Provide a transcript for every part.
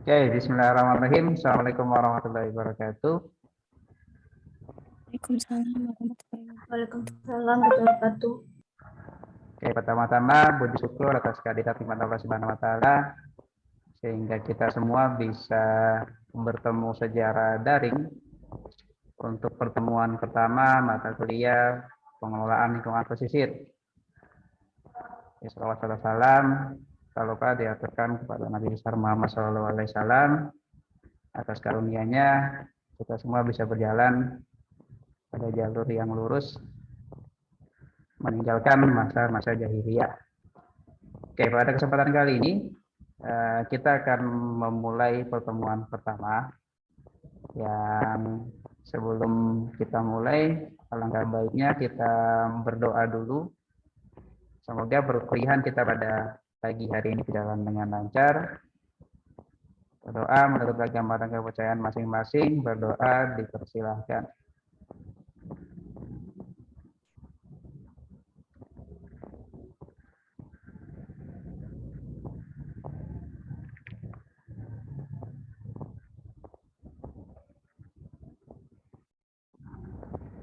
Oke, bismillahirrahmanirrahim. Assalamualaikum warahmatullahi wabarakatuh. Waalaikumsalam warahmatullahi wabarakatuh. Waalaikumsalam warahmatullahi wabarakatuh. Oke, pertama-tama puji syukur atas kehadirat Allah Subhanahu wa taala sehingga kita semua bisa bertemu secara daring untuk pertemuan pertama mata kuliah pengelolaan lingkungan pesisir. Salam kalau diaturkan kepada Nabi besar Muhammad SAW atas karunia-Nya kita semua bisa berjalan pada jalur yang lurus meninggalkan masa-masa jahiliyah. Oke, pada kesempatan kali ini kita akan memulai pertemuan pertama yang sebelum kita mulai alangkah baiknya kita berdoa dulu. Semoga perkuliahan kita pada pagi hari ini berjalan dengan lancar. Berdoa menurut agama dan kepercayaan masing-masing, berdoa dipersilahkan.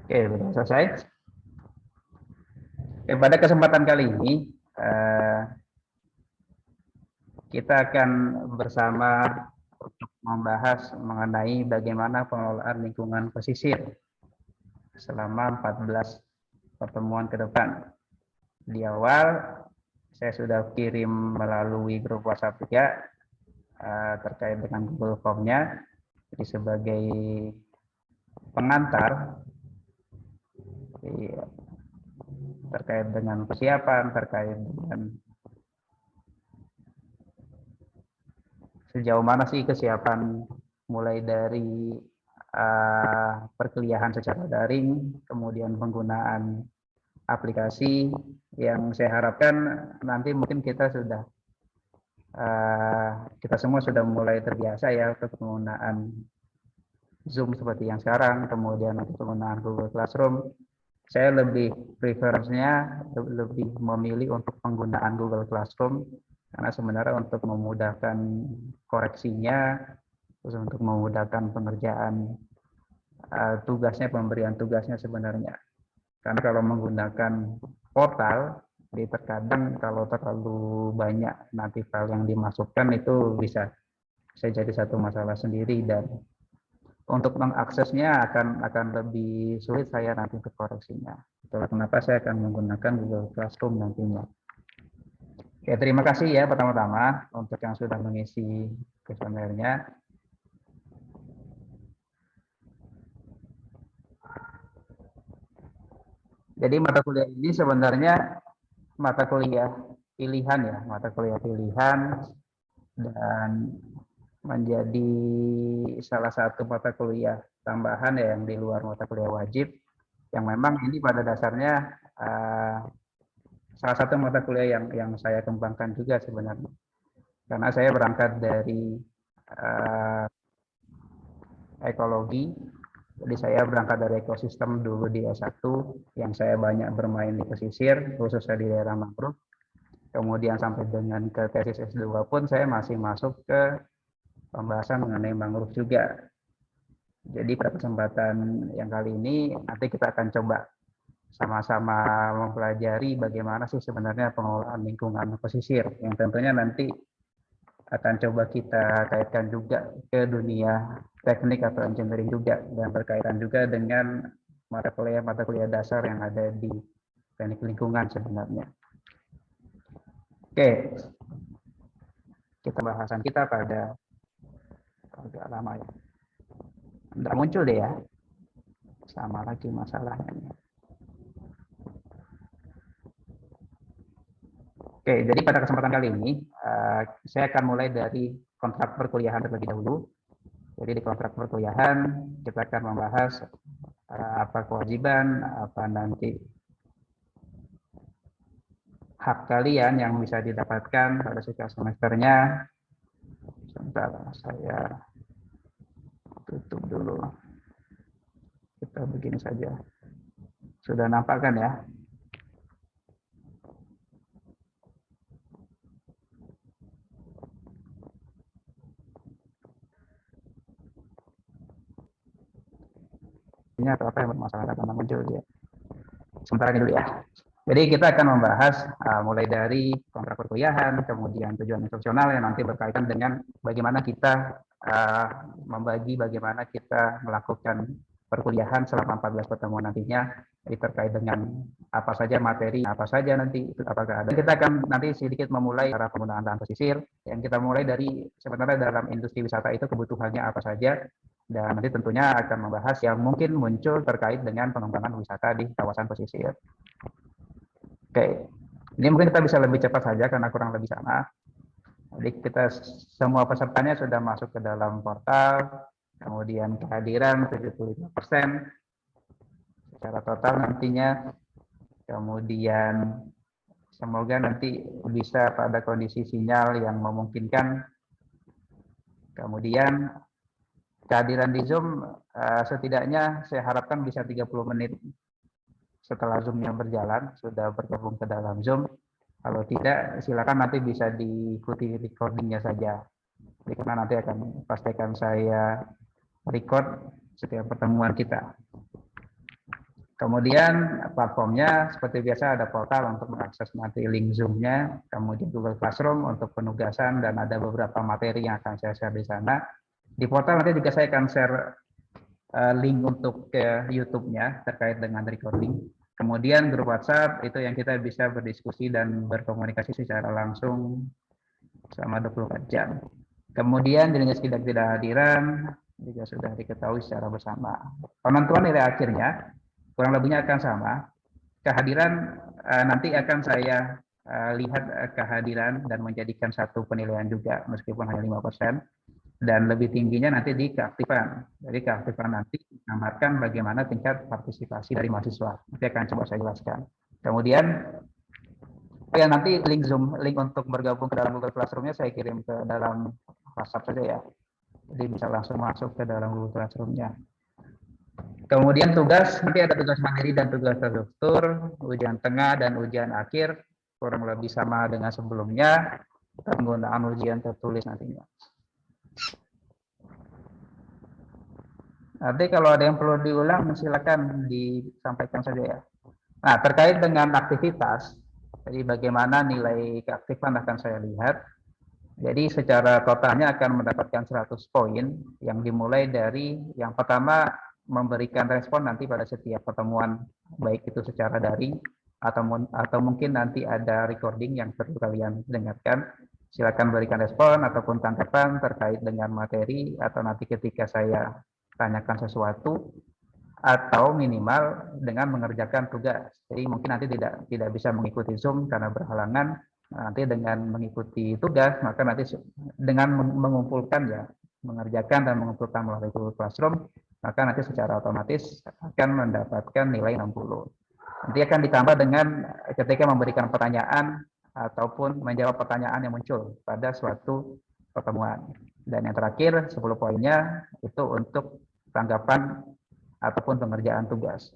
Oke, sudah selesai. Oke, pada kesempatan kali ini kita akan bersama untuk membahas mengenai bagaimana pengelolaan lingkungan pesisir selama 14 pertemuan ke depan. Di awal saya sudah kirim melalui grup WhatsApp juga terkait dengan Google Form-nya. Jadi sebagai pengantar terkait dengan persiapan, terkait dengan sejauh mana sih kesiapan mulai dari perkuliahan secara daring, kemudian penggunaan aplikasi yang saya harapkan nanti mungkin kita semua sudah mulai terbiasa ya untuk penggunaan Zoom seperti yang sekarang, kemudian untuk penggunaan Google Classroom. Saya lebih preferensinya lebih memilih untuk penggunaan Google Classroom karena sebenarnya untuk memudahkan koreksinya, terus untuk memudahkan pengerjaan tugasnya, pemberian tugasnya sebenarnya. Karena kalau menggunakan portal, terkadang kalau terlalu banyak nanti file yang dimasukkan itu bisa jadi satu masalah sendiri dan untuk mengaksesnya akan lebih sulit saya nanti untuk koreksinya. Itulah kenapa saya akan menggunakan Google Classroom nantinya. Oke, terima kasih ya pertama-tama untuk yang sudah mengisi kuesionernya. Jadi mata kuliah ini sebenarnya mata kuliah pilihan ya, mata kuliah pilihan dan menjadi salah satu mata kuliah tambahan ya yang di luar mata kuliah wajib yang memang ini pada dasarnya salah satu mata kuliah yang saya kembangkan juga sebenarnya karena saya berangkat dari ekologi. Jadi saya berangkat dari ekosistem dulu di S1 yang saya banyak bermain di pesisir khususnya di daerah mangrove. Kemudian sampai dengan ke tesis S2 pun saya masih masuk ke pembahasan mengenai mangrove juga. Jadi pada kesempatan yang kali ini nanti kita akan coba sama-sama mempelajari bagaimana sih sebenarnya pengelolaan lingkungan pesisir yang tentunya nanti akan coba kita kaitkan juga ke dunia teknik atau engineering juga dan berkaitan juga dengan mata kuliah dasar yang ada di teknik lingkungan sebenarnya. Oke, kita bahasan kita pada agak lama ya. Nggak muncul deh ya, sama lagi masalahnya. Oke, jadi pada kesempatan kali ini saya akan mulai dari kontrak perkuliahan terlebih dahulu. Jadi di kontrak perkuliahan kita akan membahas apa kewajiban, apa nanti hak kalian yang bisa didapatkan pada setiap semesternya. Sebentar, saya tutup dulu. Kita begini saja. Sudah nampak kan ya? atau apa yang bermasalah akan muncul dia. Sementara ini dulu ya. Jadi kita akan membahas mulai dari kontrak perkuliahan, kemudian tujuan instruksional yang nanti berkaitan dengan bagaimana kita membagi, bagaimana kita melakukan perkuliahan selama 14 pertemuan nantinya, jadi terkait dengan apa saja materi, apa saja nanti, apakah ada. Kita akan nanti sedikit memulai cara penggunaan lahan pesisir, yang kita mulai dari sebenarnya dalam industri wisata itu kebutuhannya apa saja, dan nanti tentunya akan membahas yang mungkin muncul terkait dengan pengembangan wisata di kawasan pesisir. Oke, ini mungkin kita bisa lebih cepat saja karena kurang lebih sama. Jadi kita semua pesertanya sudah masuk ke dalam portal, kemudian kehadiran 75% secara total nantinya, kemudian semoga nanti bisa pada kondisi sinyal yang memungkinkan, kemudian kehadiran di Zoom setidaknya saya harapkan bisa 30 menit setelah Zoom-nya berjalan, sudah bergabung ke dalam Zoom. Kalau tidak, silakan nanti bisa diikuti recording-nya saja. Jadi karena nanti akan pastikan saya record setiap pertemuan kita. Kemudian platformnya seperti biasa ada portal untuk mengakses nanti link Zoom-nya, kemudian Google Classroom untuk penugasan, dan ada beberapa materi yang akan saya share di sana. Di portal nanti juga saya akan share link untuk ke YouTube-nya terkait dengan recording. Kemudian grup WhatsApp itu yang kita bisa berdiskusi dan berkomunikasi secara langsung selama 24 jam. Kemudian jenis ketidakhadiran juga sudah diketahui secara bersama. Penentuan nilai akhirnya kurang lebihnya akan sama. Kehadiran nanti akan saya lihat kehadiran dan menjadikan satu penilaian juga meskipun hanya 5%. Dan lebih tingginya nanti di keaktifan. Jadi keaktifan nanti mengamarkan bagaimana tingkat partisipasi dari mahasiswa. Nanti akan coba saya jelaskan. Kemudian ya nanti link Zoom, link untuk bergabung ke dalam Google Classroom-nya saya kirim ke dalam WhatsApp saja ya. Jadi bisa langsung masuk ke dalam Google Classroom-nya. Kemudian tugas, nanti ada tugas mandiri dan tugas terstruktur, ujian tengah dan ujian akhir, kurang lebih sama dengan sebelumnya, penggunaan ujian tertulis nantinya. Nanti kalau ada yang perlu diulang, silakan disampaikan saja ya. Nah, terkait dengan aktivitas, jadi bagaimana nilai keaktifan akan saya lihat. Jadi secara totalnya akan mendapatkan 100 poin, yang dimulai dari yang pertama memberikan respon nanti pada setiap pertemuan, baik itu secara daring, atau mungkin nanti ada recording yang perlu kalian dengarkan. Silakan berikan respon ataupun tanggapan terkait dengan materi, atau nanti ketika saya tanyakan sesuatu, atau minimal dengan mengerjakan tugas. Jadi mungkin nanti tidak bisa mengikuti Zoom karena berhalangan. Nanti dengan mengikuti tugas, maka nanti dengan mengumpulkan ya, mengerjakan dan mengumpulkan melalui Google Classroom, maka nanti secara otomatis akan mendapatkan nilai 60. Nanti akan ditambah dengan ketika memberikan pertanyaan ataupun menjawab pertanyaan yang muncul pada suatu pertemuan. Dan yang terakhir 10 poinnya itu untuk tanggapan ataupun pengerjaan tugas.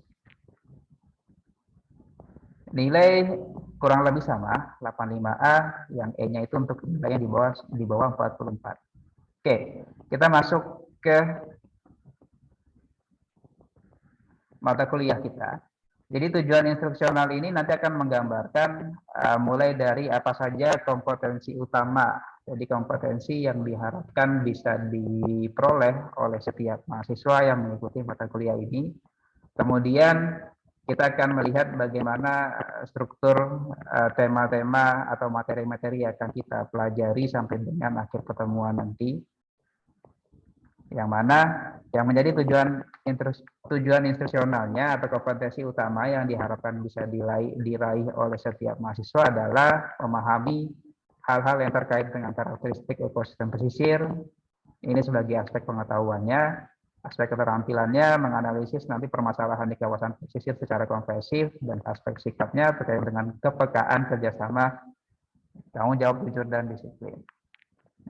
Nilai kurang lebih sama, 85A, yang E-nya itu untuk nilainya di bawah 44. Oke, kita masuk ke mata kuliah kita. Jadi tujuan instruksional ini nanti akan menggambarkan mulai dari apa saja kompetensi utama. Jadi kompetensi yang diharapkan bisa diperoleh oleh setiap mahasiswa yang mengikuti mata kuliah ini. Kemudian kita akan melihat bagaimana struktur tema-tema atau materi-materi yang akan kita pelajari sampai dengan akhir pertemuan nanti. Yang mana yang menjadi tujuan instruksionalnya atau kompetensi utama yang diharapkan bisa diraih oleh setiap mahasiswa adalah memahami hal-hal yang terkait dengan karakteristik ekosistem pesisir. Ini sebagai aspek pengetahuannya, aspek keterampilannya, menganalisis nanti permasalahan di kawasan pesisir secara komprehensif, dan aspek sikapnya terkait dengan kepekaan, kerjasama, tanggung jawab, jujur, dan disiplin.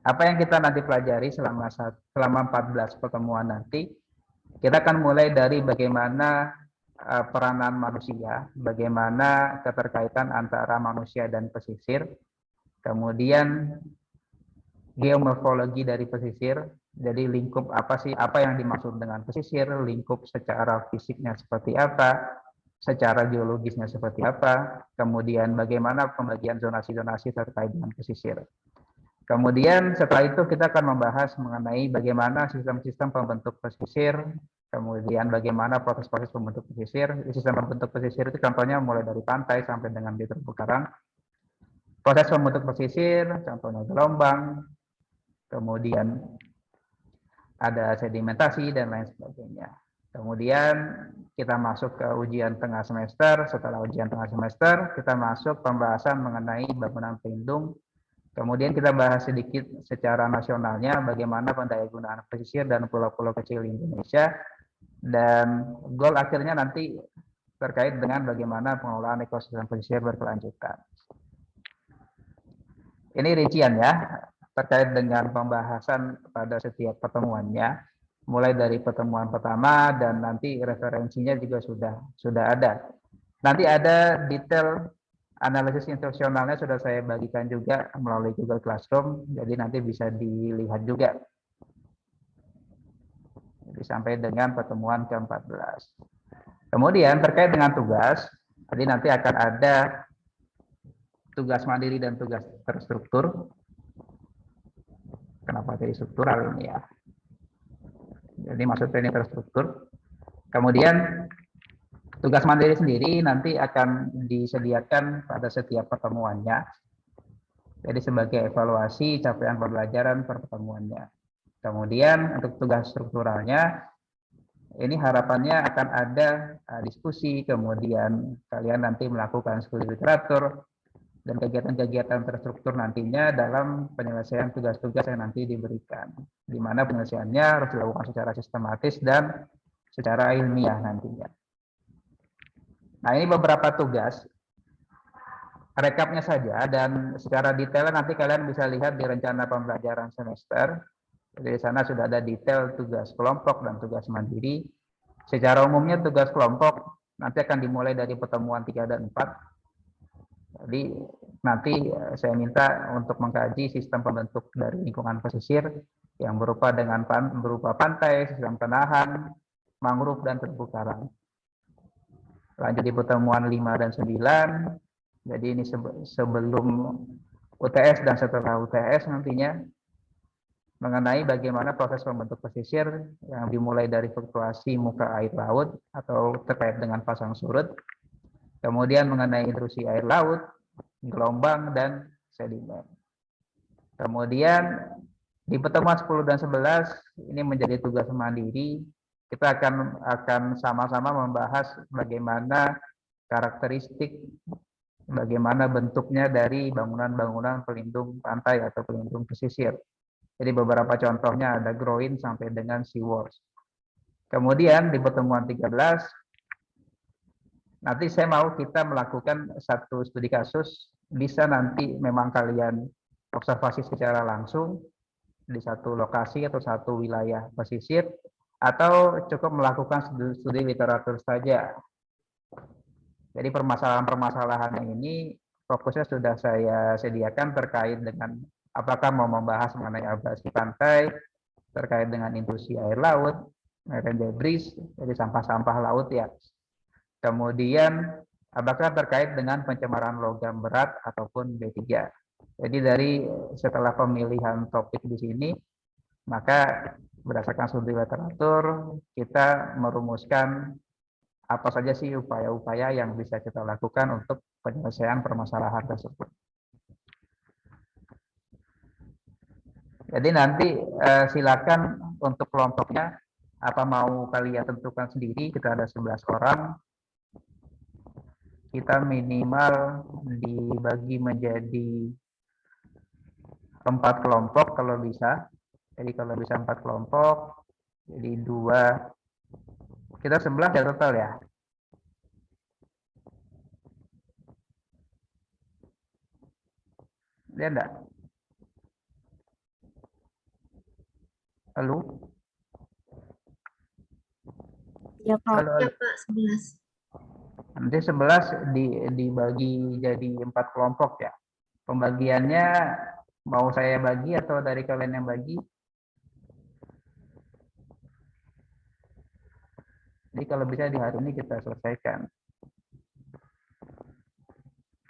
Apa yang kita nanti pelajari selama 14 pertemuan nanti, kita akan mulai dari bagaimana peranan manusia, bagaimana keterkaitan antara manusia dan pesisir, kemudian geomorfologi dari pesisir, Jadi lingkup apa sih, apa yang dimaksud dengan pesisir, lingkup secara fisiknya seperti apa, secara geologisnya seperti apa, kemudian bagaimana pembagian zonasi-zonasi terkait dengan pesisir. Kemudian setelah itu kita akan membahas mengenai bagaimana sistem-sistem pembentuk pesisir, kemudian bagaimana proses-proses pembentuk pesisir. Sistem pembentuk pesisir itu contohnya mulai dari pantai sampai dengan di terumbu karang. Proses pembentuk pesisir, contohnya gelombang, kemudian ada sedimentasi dan lain sebagainya. Kemudian kita masuk ke ujian tengah semester. Setelah ujian tengah semester, kita masuk pembahasan mengenai bangunan pelindung. Kemudian kita bahas sedikit secara nasionalnya bagaimana pendayagunaan pesisir dan pulau-pulau kecil di Indonesia. Dan goal akhirnya nanti terkait dengan bagaimana pengelolaan ekosistem pesisir berkelanjutan. Ini rincian ya, terkait dengan pembahasan pada setiap pertemuannya, mulai dari pertemuan pertama dan nanti referensinya juga sudah ada. Nanti ada detail analisis instruksionalnya sudah saya bagikan juga melalui Google Classroom, jadi nanti bisa dilihat juga. Jadi sampai dengan pertemuan ke-14. Kemudian terkait dengan tugas, jadi nanti akan ada tugas mandiri dan tugas terstruktur. Kenapa jadi struktural ini ya? Jadi maksudnya ini terstruktur. Kemudian tugas mandiri sendiri nanti akan disediakan pada setiap pertemuannya. Jadi sebagai evaluasi capaian pembelajaran per pertemuannya. Kemudian untuk tugas strukturalnya, ini harapannya akan ada diskusi, kemudian kalian nanti melakukan studi literatur, dan kegiatan-kegiatan terstruktur nantinya dalam penyelesaian tugas-tugas yang nanti diberikan, di mana penyelesaiannya harus dilakukan secara sistematis dan secara ilmiah nantinya. Nah, ini beberapa tugas, rekapnya saja, dan secara detail nanti kalian bisa lihat di rencana pembelajaran semester. Jadi di sana sudah ada detail tugas kelompok dan tugas mandiri. Secara umumnya tugas kelompok nanti akan dimulai dari pertemuan 3 dan 4. Jadi nanti saya minta untuk mengkaji sistem pembentuk dari lingkungan pesisir yang berupa pantai, sistem penahan, mangrove, dan terumbu karang. Lanjut di pertemuan 5 dan 9. Jadi ini sebelum UTS dan setelah UTS nantinya mengenai bagaimana proses pembentuk pesisir yang dimulai dari fluktuasi muka air laut atau terkait dengan pasang surut. Kemudian mengenai intrusi air laut, gelombang, dan sedimen. Kemudian di pertemuan 10 dan 11 ini menjadi tugas mandiri. Kita akan sama-sama membahas bagaimana karakteristik, bagaimana bentuknya dari bangunan-bangunan pelindung pantai atau pelindung pesisir. Jadi beberapa contohnya ada groin sampai dengan sea walls. Kemudian di pertemuan 13 nanti saya mau kita melakukan satu studi kasus, bisa nanti memang kalian observasi secara langsung di satu lokasi atau satu wilayah pesisir, atau cukup melakukan studi literatur saja. Jadi permasalahan-permasalahan ini fokusnya sudah saya sediakan terkait dengan apakah mau membahas mengenai abrasi pantai, terkait dengan intrusi air laut, marine debris, jadi sampah-sampah laut ya. Kemudian apakah terkait dengan pencemaran logam berat ataupun B3. Jadi dari setelah pemilihan topik di sini, maka berdasarkan studi literatur kita merumuskan apa saja sih upaya-upaya yang bisa kita lakukan untuk penyelesaian permasalahan tersebut. Jadi nanti silakan untuk kelompoknya, apa mau kalian tentukan sendiri, kita ada 11 orang. Kita minimal dibagi menjadi 4 kelompok kalau bisa. Jadi kalau bisa 4 kelompok, jadi 2, kita 11 ya total ya. Lihat enggak? Halo? Ya Pak. Halo, Ya halo. Pak, 11. Nanti 11 dibagi jadi 4 kelompok ya. Pembagiannya mau saya bagi atau dari kalian yang bagi? Jadi kalau bisa di hari ini kita selesaikan.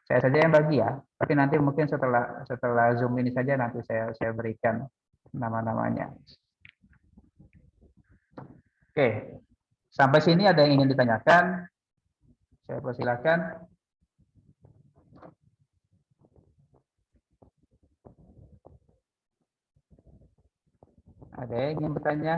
Saya saja yang bagi ya, tapi nanti mungkin setelah Zoom ini saja nanti saya berikan nama-namanya. Oke, sampai sini ada yang ingin ditanyakan? Saya persilakan. Ada yang ingin bertanya?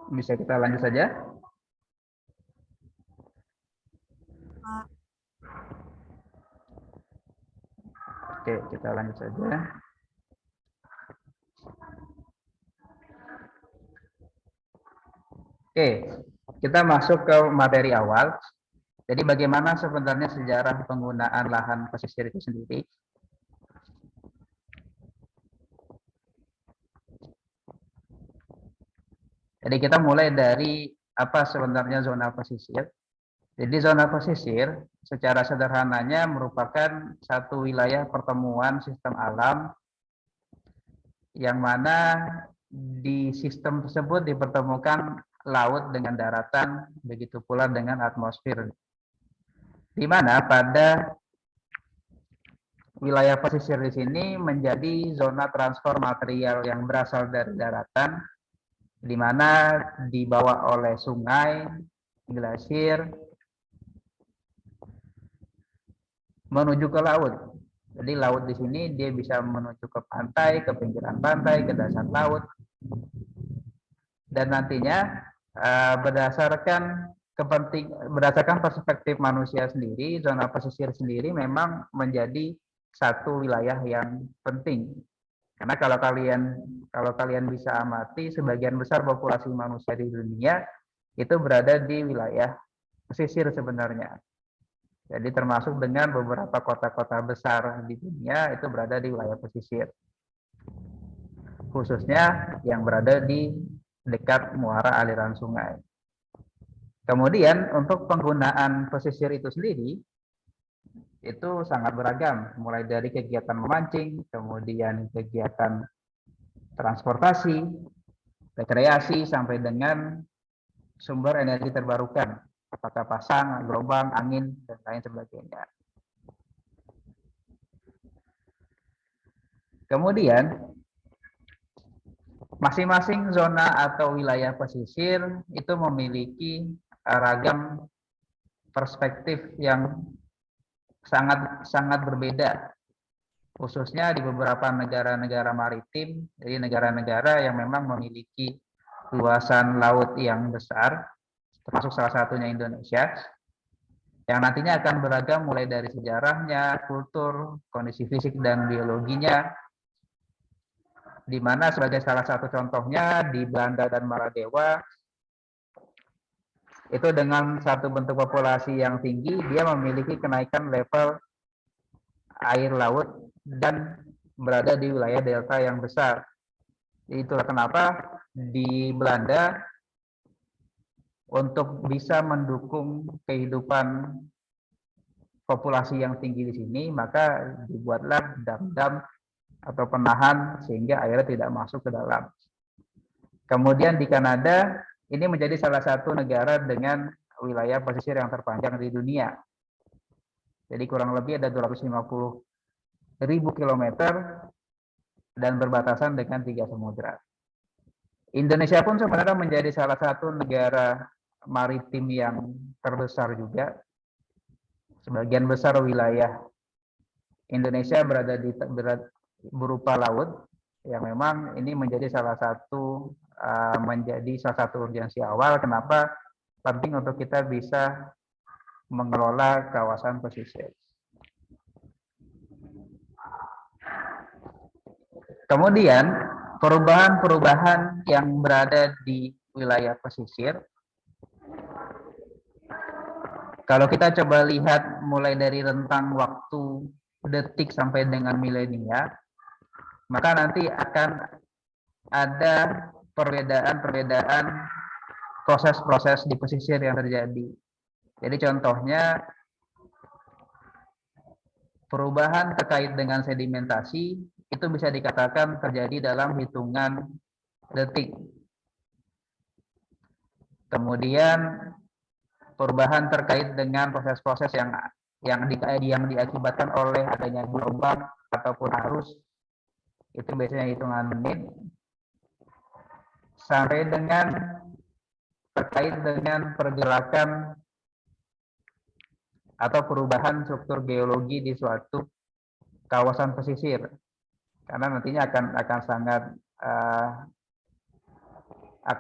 Bisa kita lanjut saja? Oke, kita lanjut saja. Oke, kita masuk ke materi awal. Jadi bagaimana sebenarnya sejarah penggunaan lahan pesisir itu sendiri? Jadi kita mulai dari apa sebenarnya zona pesisir. Jadi zona pesisir secara sederhananya merupakan satu wilayah pertemuan sistem alam yang mana di sistem tersebut dipertemukan laut dengan daratan, begitu pula dengan atmosfer. Di mana pada wilayah pesisir di sini menjadi zona transfer material yang berasal dari daratan, di mana dibawa oleh sungai, glasir, menuju ke laut. Jadi laut di sini dia bisa menuju ke pantai, ke pinggiran pantai, ke dasar laut. Dan nantinya berdasarkan perspektif manusia sendiri, zona pesisir sendiri memang menjadi satu wilayah yang penting. Karena kalau kalian bisa amati, sebagian besar populasi manusia di dunia itu berada di wilayah pesisir sebenarnya. Jadi termasuk dengan beberapa kota-kota besar di dunia itu berada di wilayah pesisir. Khususnya yang berada di dekat muara aliran sungai. Kemudian untuk penggunaan pesisir itu sendiri itu sangat beragam, mulai dari kegiatan memancing, kemudian kegiatan transportasi, rekreasi, sampai dengan sumber energi terbarukan, apakah pasang, gelombang, angin, dan lain sebagainya. Kemudian masing-masing zona atau wilayah pesisir itu memiliki ragam perspektif yang sangat berbeda, khususnya di beberapa negara-negara maritim, jadi negara-negara yang memang memiliki luasan laut yang besar, termasuk salah satunya Indonesia, yang nantinya akan beragam mulai dari sejarahnya, kultur, kondisi fisik dan biologinya, di mana sebagai salah satu contohnya di Belanda dan Maladewa itu dengan satu bentuk populasi yang tinggi, dia memiliki kenaikan level air laut dan berada di wilayah delta yang besar. Itulah kenapa di Belanda untuk bisa mendukung kehidupan populasi yang tinggi di sini, maka dibuatlah dam-dam atau penahan sehingga airnya tidak masuk ke dalam. Kemudian di Kanada, ini menjadi salah satu negara dengan wilayah pesisir yang terpanjang di dunia. Jadi kurang lebih ada 250.000 kilometer dan berbatasan dengan 3 samudra. Indonesia pun sebenarnya menjadi salah satu negara maritim yang terbesar juga. Sebagian besar wilayah Indonesia berupa laut, yang memang ini menjadi salah satu urgensi awal kenapa penting untuk kita bisa mengelola kawasan pesisir. Kemudian perubahan-perubahan yang berada di wilayah pesisir, kalau kita coba lihat mulai dari rentang waktu detik sampai dengan milenia, maka nanti akan ada perbedaan proses-proses di pesisir yang terjadi. Jadi contohnya perubahan terkait dengan sedimentasi itu bisa dikatakan terjadi dalam hitungan detik. Kemudian perubahan terkait dengan proses-proses yang diakibatkan oleh adanya gelombang ataupun arus itu biasanya hitungan menit, sampai dengan terkait dengan pergerakan atau perubahan struktur geologi di suatu kawasan pesisir, karena nantinya akan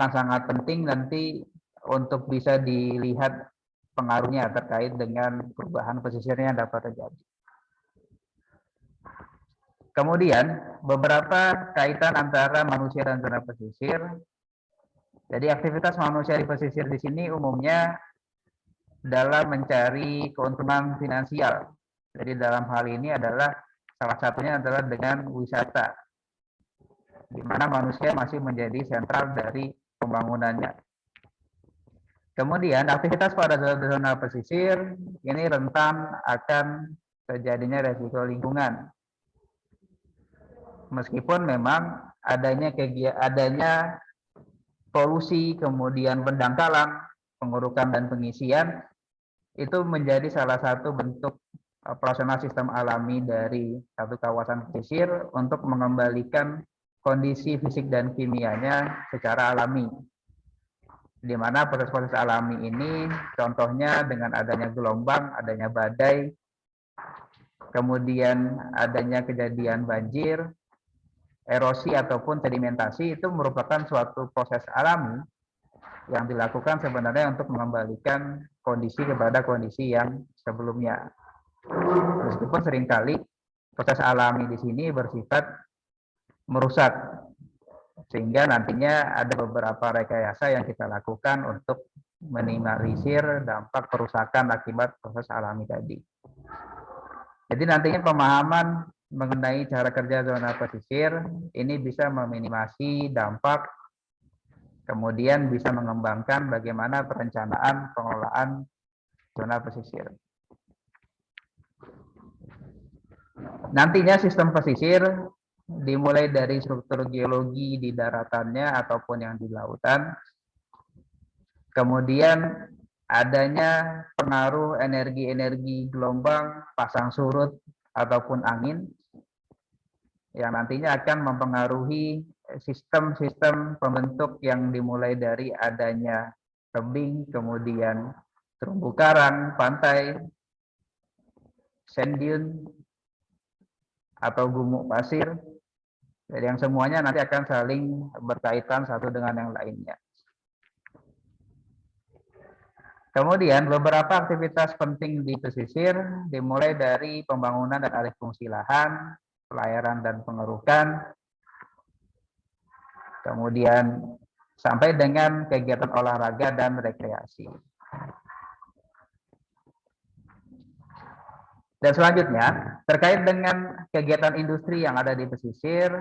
sangat penting nanti untuk bisa dilihat pengaruhnya terkait dengan perubahan pesisirnya yang dapat terjadi. Kemudian beberapa kaitan antara manusia dan zona pesisir. Jadi aktivitas manusia di pesisir di sini umumnya dalam mencari keuntungan finansial. Jadi dalam hal ini adalah salah satunya adalah dengan wisata, di mana manusia masih menjadi sentral dari pembangunannya. Kemudian aktivitas pada zona pesisir ini rentan akan terjadinya resiko lingkungan. Meskipun memang adanya polusi, kemudian pendangkalan, pengurukan dan pengisian itu menjadi salah satu bentuk operasional sistem alami dari satu kawasan pesisir untuk mengembalikan kondisi fisik dan kimianya secara alami. Di mana proses-proses alami ini contohnya dengan adanya gelombang, adanya badai, kemudian adanya kejadian banjir, erosi ataupun sedimentasi itu merupakan suatu proses alami yang dilakukan sebenarnya untuk mengembalikan kondisi kepada kondisi yang sebelumnya. Meskipun seringkali proses alami di sini bersifat merusak, sehingga nantinya ada beberapa rekayasa yang kita lakukan untuk minimalisir dampak kerusakan akibat proses alami tadi. Jadi nantinya pemahaman mengenai cara kerja zona pesisir ini bisa meminimasi dampak, kemudian bisa mengembangkan bagaimana perencanaan pengelolaan zona pesisir. Nantinya sistem pesisir dimulai dari struktur geologi di daratannya ataupun yang di lautan. Kemudian adanya pengaruh energi-energi gelombang, pasang surut ataupun angin yang nantinya akan mempengaruhi sistem-sistem pembentuk yang dimulai dari adanya tebing, kemudian terumbu karang, pantai, sand dune, atau gumuk pasir. Jadi yang semuanya nanti akan saling berkaitan satu dengan yang lainnya. Kemudian beberapa aktivitas penting di pesisir dimulai dari pembangunan dan alih fungsi lahan, pelayaran dan pengerukan, kemudian sampai dengan kegiatan olahraga dan rekreasi. Dan selanjutnya, terkait dengan kegiatan industri yang ada di pesisir,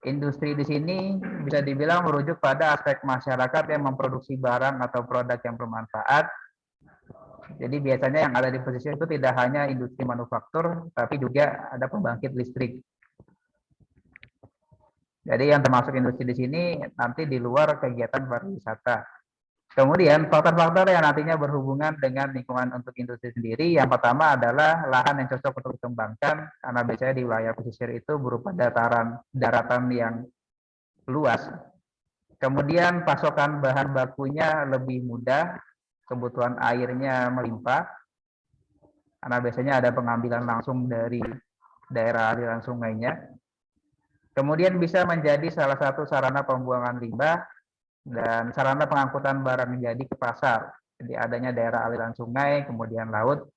industri di sini bisa dibilang merujuk pada aspek masyarakat yang memproduksi barang atau produk yang bermanfaat. Jadi biasanya yang ada di pesisir itu tidak hanya industri manufaktur, tapi juga ada pembangkit listrik. Jadi yang termasuk industri di sini nanti di luar kegiatan pariwisata. Kemudian faktor-faktor yang nantinya berhubungan dengan lingkungan untuk industri sendiri, yang pertama adalah lahan yang cocok untuk dikembangkan, karena biasanya di wilayah pesisir itu berupa daratan yang luas. Kemudian pasokan bahan bakunya lebih mudah, kebutuhan airnya melimpah, karena biasanya ada pengambilan langsung dari daerah aliran sungainya. Kemudian bisa menjadi salah satu sarana pembuangan limbah dan sarana pengangkutan barang jadi ke pasar. Jadi adanya daerah aliran sungai, kemudian laut,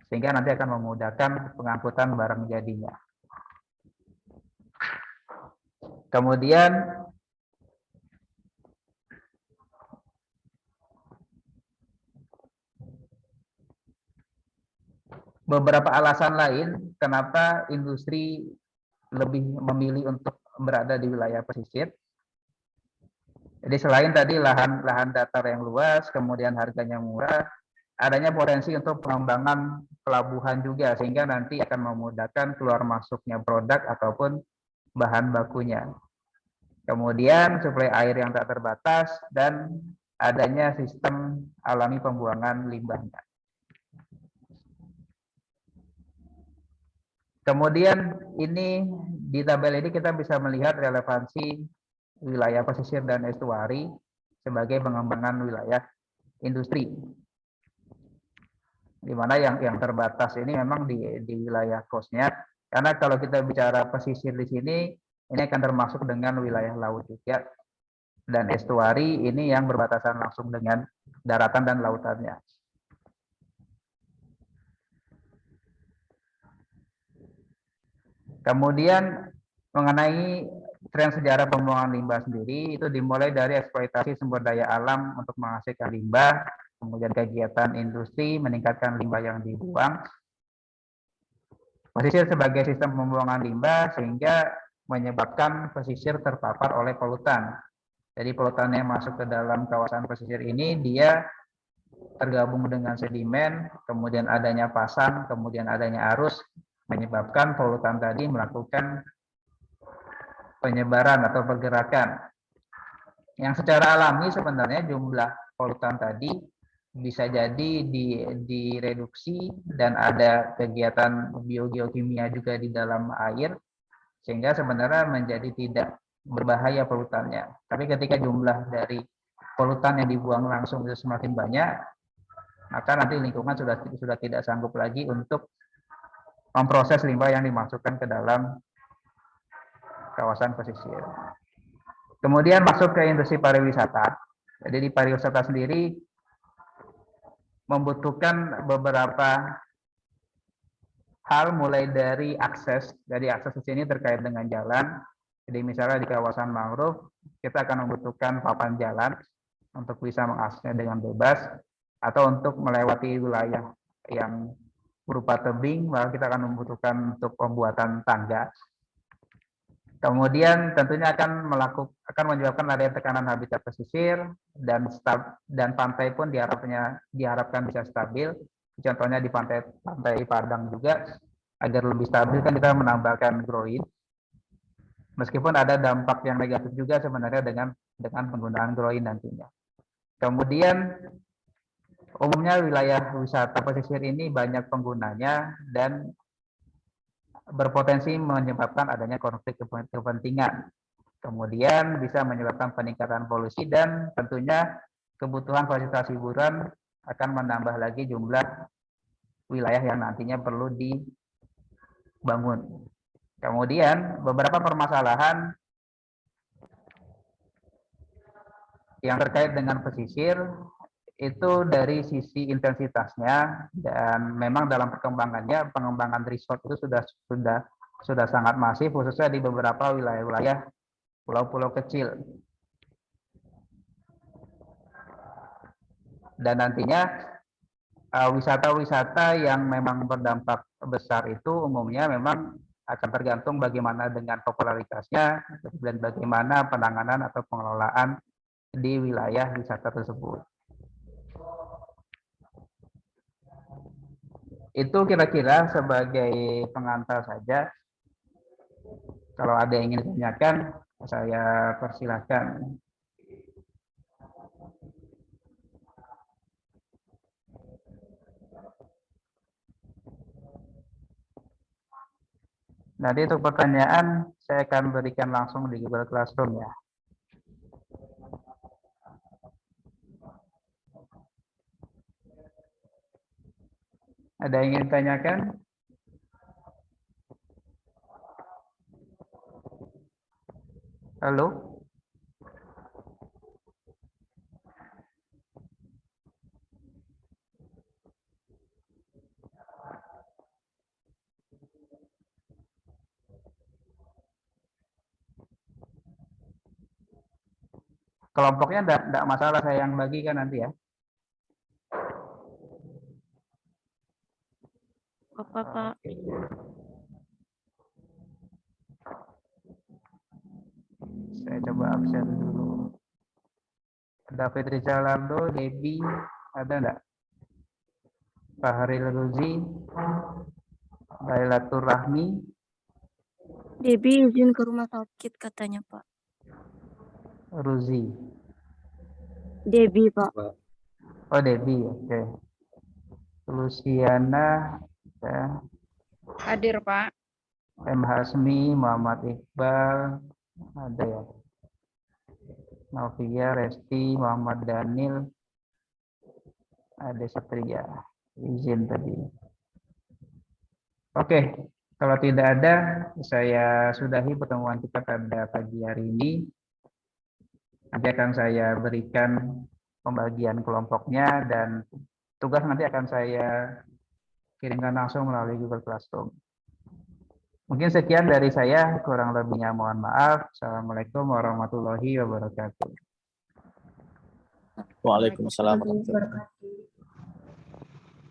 sehingga nanti akan memudahkan pengangkutan barang jadinya. Kemudian beberapa alasan lain kenapa industri lebih memilih untuk berada di wilayah pesisir. Jadi selain tadi lahan datar yang luas, kemudian harganya murah, adanya potensi untuk pengembangan pelabuhan juga, sehingga nanti akan memudahkan keluar masuknya produk ataupun bahan bakunya. Kemudian suplai air yang tak terbatas dan adanya sistem alami pembuangan limbahnya. Kemudian ini di tabel ini kita bisa melihat relevansi wilayah pesisir dan estuari sebagai pengembangan wilayah industri. Di mana yang terbatas ini memang di wilayah coast-nya. Karena kalau kita bicara pesisir di sini, ini akan termasuk dengan wilayah laut juga. Dan estuari ini yang berbatasan langsung dengan daratan dan lautannya. Kemudian mengenai tren sejarah pembuangan limbah sendiri, itu dimulai dari eksploitasi sumber daya alam untuk menghasilkan limbah, kemudian kegiatan industri meningkatkan limbah yang dibuang, pesisir sebagai sistem pembuangan limbah sehingga menyebabkan pesisir terpapar oleh polutan. Jadi polutan yang masuk ke dalam kawasan pesisir ini dia tergabung dengan sedimen, kemudian adanya pasang, kemudian adanya arus, menyebabkan polutan tadi melakukan penyebaran atau pergerakan. Yang secara alami sebenarnya jumlah polutan tadi bisa jadi direduksi dan ada kegiatan biogeokimia juga di dalam air, sehingga sebenarnya menjadi tidak berbahaya polutannya. Tapi ketika jumlah dari polutan yang dibuang langsung itu semakin banyak, maka nanti lingkungan sudah tidak sanggup lagi untuk memproses limbah yang dimasukkan ke dalam kawasan pesisir. Kemudian masuk ke industri pariwisata. Jadi di pariwisata sendiri membutuhkan beberapa hal, mulai dari akses. Jadi akses di sini terkait dengan jalan. Jadi misalnya di kawasan mangrove, kita akan membutuhkan papan jalan untuk bisa mengaksesnya dengan bebas, atau untuk melewati wilayah yang berupa tebing, maka kita akan membutuhkan untuk pembuatan tangga. Kemudian tentunya akan menyebabkan adanya tekanan habitat pesisir dan pantai pun diharapkan bisa stabil. Contohnya di pantai Padang juga, agar lebih stabil kan kita menambahkan groin. Meskipun ada dampak yang negatif juga sebenarnya dengan penggunaan groin nantinya. Kemudian umumnya wilayah wisata pesisir ini banyak penggunanya dan berpotensi menyebabkan adanya konflik kepentingan. Kemudian bisa menyebabkan peningkatan polusi dan tentunya kebutuhan fasilitas hiburan akan menambah lagi jumlah wilayah yang nantinya perlu dibangun. Kemudian beberapa permasalahan yang terkait dengan pesisir itu dari sisi intensitasnya, dan memang dalam pengembangan resort itu sudah sangat masif, khususnya di beberapa wilayah-wilayah pulau-pulau kecil. Dan nantinya wisata-wisata yang memang berdampak besar itu umumnya memang akan tergantung bagaimana dengan popularitasnya dan bagaimana penanganan atau pengelolaan di wilayah wisata tersebut. Itu kira-kira sebagai pengantar saja. Kalau ada yang ingin ditanyakan, saya persilahkan. Nanti untuk pertanyaan, saya akan berikan langsung di Google Classroom ya. Ada yang ingin ditanyakan? Halo? Kelompoknya enggak masalah, saya yang bagikan nanti ya. Apa, Pak? Saya coba absen dulu. David Rizalando, Debbie, ada enggak? Fahril Ruzi, Lailatul Rahmi, Debbie izin ke rumah sakit katanya, Pak. Ruzi. Debbie, Pak. Oh, Debbie, oke. Luciana, ya. Hadir, Pak. M. Hasmi, Muhammad Iqbal, ada ya. Novia, Resti, Muhammad Daniel, ada Satria. Izin tadi. Oke, kalau tidak ada, saya sudahi pertemuan kita pada pagi hari ini. Nanti akan saya berikan pembagian kelompoknya dan tugas nanti akan saya kirimkan langsung melalui Google Classroom. Mungkin sekian dari saya, kurang lebihnya mohon maaf. Assalamualaikum warahmatullahi wabarakatuh. Waalaikumsalam warahmatullahi wabarakatuh.